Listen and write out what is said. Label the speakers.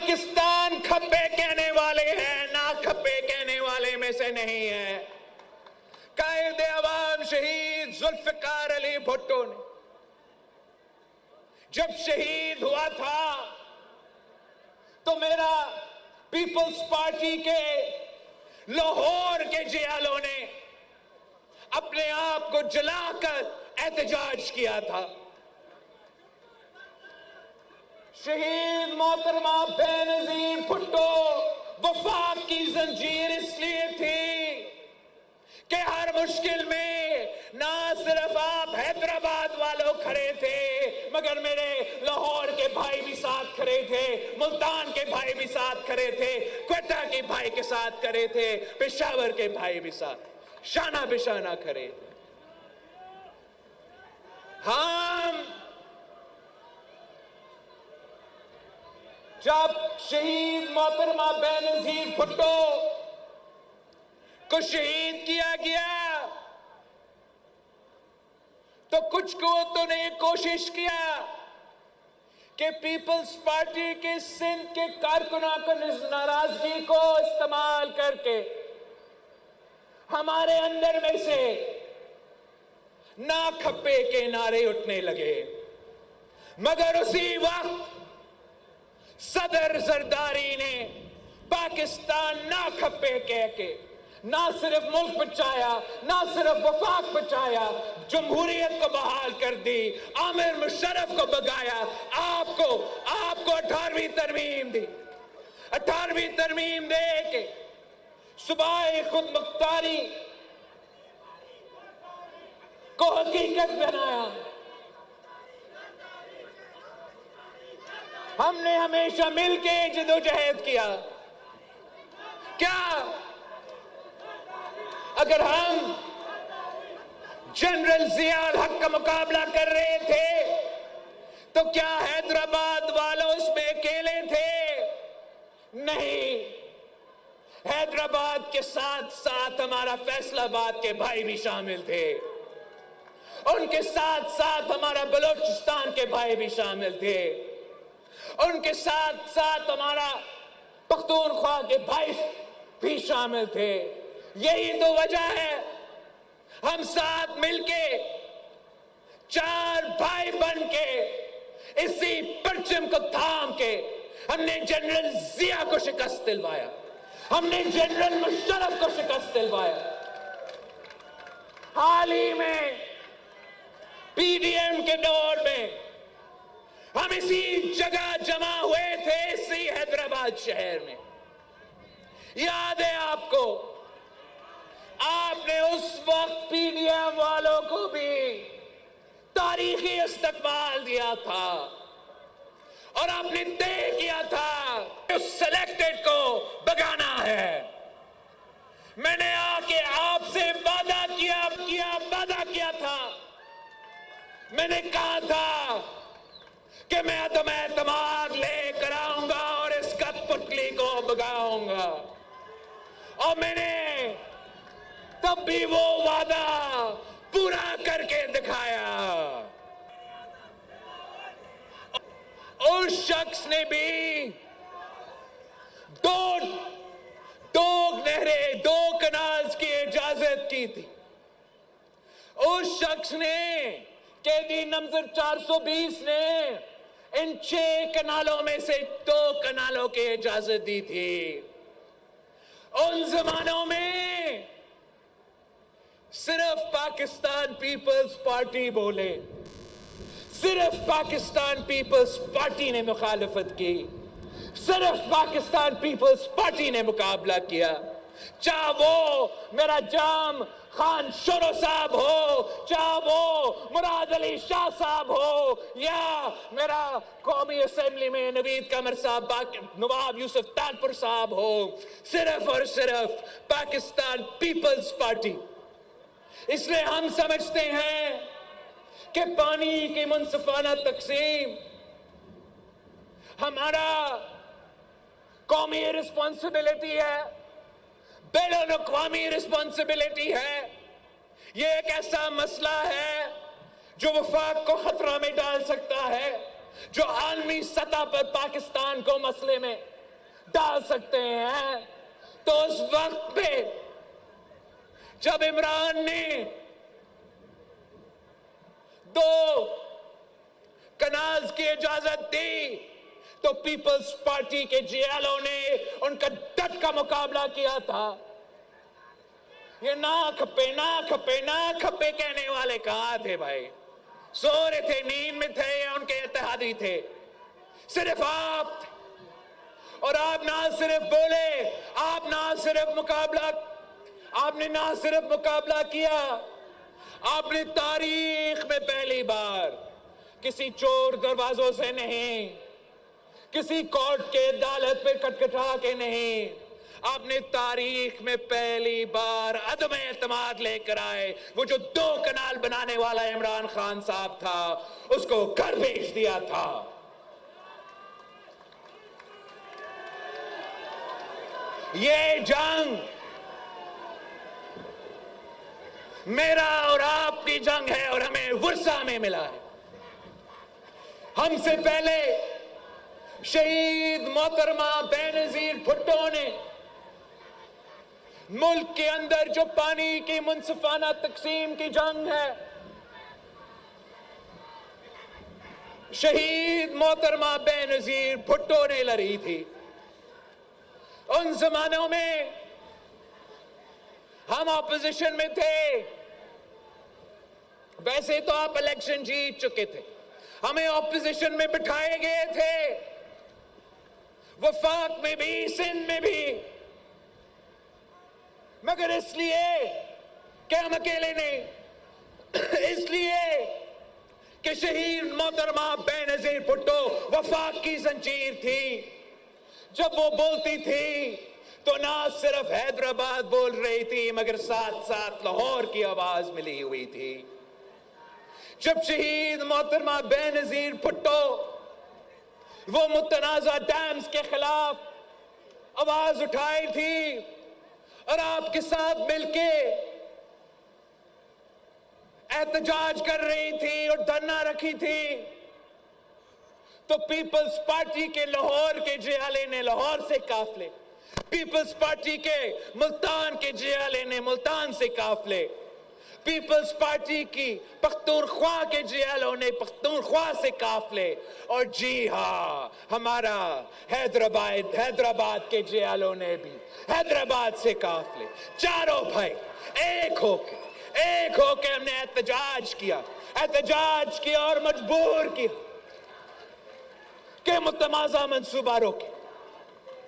Speaker 1: پاکستان کھپے کہنے والے ہیں، نا کھپے کہنے والے میں سے نہیں ہے۔ قائد عوام شہید ذوالفقار علی بھٹو نے جب شہید ہوا تھا تو میرا پیپلز پارٹی کے لاہور کے جیالوں نے اپنے آپ کو جلا کر احتجاج کیا تھا۔ شہید محترمہ بے نظیر بھٹو وفاق کی زنجیر اس لیے تھی کہ ہر مشکل میں نہ صرف آپ حیدرآباد والوں کھڑے تھے مگر میرے لاہور کے بھائی بھی ساتھ کھڑے تھے، ملتان کے بھائی بھی ساتھ کھڑے تھے، کوئٹہ کے بھائی کے ساتھ کھڑے تھے، پشاور کے بھائی بھی ساتھ شانہ بشانہ کھڑے تھے۔ ہم جب شہید محترمہ بے نظیر بھٹو کو شہید کیا گیا تو کچھ قوتوں نے یہ کوشش کیا کہ پیپلز پارٹی کے سندھ کے کارکنوں کو ناراضگی کو استعمال کر کے ہمارے اندر میں سے نا کھپے کے نعرے اٹھنے لگے، مگر اسی وقت صدر زرداری نے پاکستان نا کھپے کہہ کے نہ صرف ملک بچایا، نہ صرف وفاق بچایا، جمہوریت کو بحال کر دی، عامر مشرف کو بگایا، آپ کو 18ویں ترمیم دی، 18ویں ترمیم دے کے صوبہ خود مختاری کو حقیقت بنایا۔ ہم نے ہمیشہ مل کے جدوجہد کیا۔ کیا اگر ہم جنرل ضیاء الحق کا مقابلہ کر رہے تھے تو کیا حیدرآباد والوں اس میں اکیلے تھے؟ نہیں، حیدرآباد کے ساتھ ساتھ ہمارا فیصل آباد کے بھائی بھی شامل تھے، ان کے ساتھ ساتھ ہمارا بلوچستان کے بھائی بھی شامل تھے، ان کے ساتھ ساتھ ہمارا پختونخوا کے بھائی بھی شامل تھے۔ یہی تو وجہ ہے ہم ساتھ مل کے 4 بھائی بن کے اسی پرچم کو تھام کے ہم نے جنرل ضیاء کو شکست دلوایا، ہم نے جنرل مشرف کو شکست دلوایا۔ حال ہی میں پی ڈی ایم کے دور میں ہم اسی جگہ جمع ہوئے تھے، اسی حیدرآباد شہر میں، یاد ہے آپ کو؟ آپ نے اس وقت پی ڈی ایم والوں کو بھی تاریخی استقبال دیا تھا اور آپ نے طے کیا تھا کہ اس سلیکٹڈ کو بگانا ہے۔ میں نے آ کے آپ سے وعدہ کیا تھا، میں نے کہا تھا کہ میں تمہیں اعتماد لے کر آؤں گا اور اس کٹ پتلی کو بگاؤں گا، اور میں نے تب بھی وہ وعدہ پورا کر کے دکھایا۔ اس شخص نے بھی دو نہریں، 2 کنالز کی اجازت کی تھی۔ اس شخص نے، قیدی نمبر 420 نے ان 6 کنالوں میں سے 2 کنالوں کی اجازت دی تھی۔ ان زمانوں میں صرف پاکستان پیپلز پارٹی بولے، صرف پاکستان پیپلز پارٹی نے مخالفت کی، صرف پاکستان پیپلز پارٹی نے مقابلہ کیا، چاہے وہ میرا جام خان شورو صاحب ہو، چاہے وہ مراد علی شاہ صاحب ہو، یا میرا قومی اسمبلی میں نوید قمر صاحب، نواب یوسف تالپور صاحب ہو، صرف اور صرف پاکستان پیپلز پارٹی۔ اس لیے ہم سمجھتے ہیں کہ پانی کی منصفانہ تقسیم ہمارا قومی رسپانسبلٹی ہے، بین الاقوامی رسپانسبلٹی ہے۔ یہ ایک ایسا مسئلہ ہے جو وفاق کو خطرہ میں ڈال سکتا ہے، جو عالمی سطح پر پاکستان کو مسئلے میں ڈال سکتے ہیں. تو اس وقت پہ جب عمران نے 2 کنالز کی اجازت دی تو پیپلز پارٹی کے جیالوں نے ان کا ڈٹ کا مقابلہ کیا تھا. یہ نہ کھپے نہ کھپے نہ کھپے کہنے والے کہاں تھے بھائی؟ سو رہے تھے، نیند میں تھے یا ان کے اتحادی تھے؟ صرف آپ تھے. اور آپ نہ صرف بولے، آپ نہ صرف مقابلہ کیا، آپ نے تاریخ میں پہلی بار کسی چور دروازوں سے نہیں، کسی کورٹ کے عدالت پہ کٹکھٹا کے نہیں، آپ نے تاریخ میں پہلی بار عدم اعتماد لے کر آئے. وہ جو 2 کنال بنانے والا عمران خان صاحب تھا اس کو گھر بھیج دیا تھا. یہ جنگ میرا اور آپ کی جنگ ہے اور ہمیں ورثہ میں ملا ہے. ہم سے پہلے شہید محترمہ بے نظیر بھٹو نے ملک کے اندر جو پانی کی منصفانہ تقسیم کی جنگ ہے، شہید محترمہ بے نظیر بھٹو نے لڑی تھی. ان زمانوں میں ہم اپوزیشن میں تھے. ویسے تو آپ الیکشن جیت چکے تھے، ہمیں اپوزیشن میں بٹھائے گئے تھے، وفاق میں بھی سندھ میں بھی، مگر اس لیے کہ ہم اکیلے نہیں، اس لیے کہ شہید محترمہ بے نظیر بھٹو وفاق کی زنجیر تھی. جب وہ بولتی تھی تو نہ صرف حیدرآباد بول رہی تھی مگر ساتھ ساتھ لاہور کی آواز ملی ہوئی تھی. جب شہید محترمہ بے نظیر بھٹو وہ متنازع ڈیمز کے خلاف آواز اٹھائی تھی اور آپ کے ساتھ مل کے احتجاج کر رہی تھی اور دھرنا رکھی تھی، تو پیپلز پارٹی کے لاہور کے جیالے نے لاہور سے قافلے، پیپلز پارٹی کے ملتان کے جیالے نے ملتان سے قافلے، پیپلز پارٹی کی پختونخوا کے جیالوں نے پختونخوا سے قافلے، اور جی ہاں ہمارا حیدرآباد کے جیالوں نے بھی حیدرآباد سے قافلے. چاروں بھائی ایک ہو کے ہم نے احتجاج کیا اور مجبور کیا کہ متنازع منصوبہ روکے.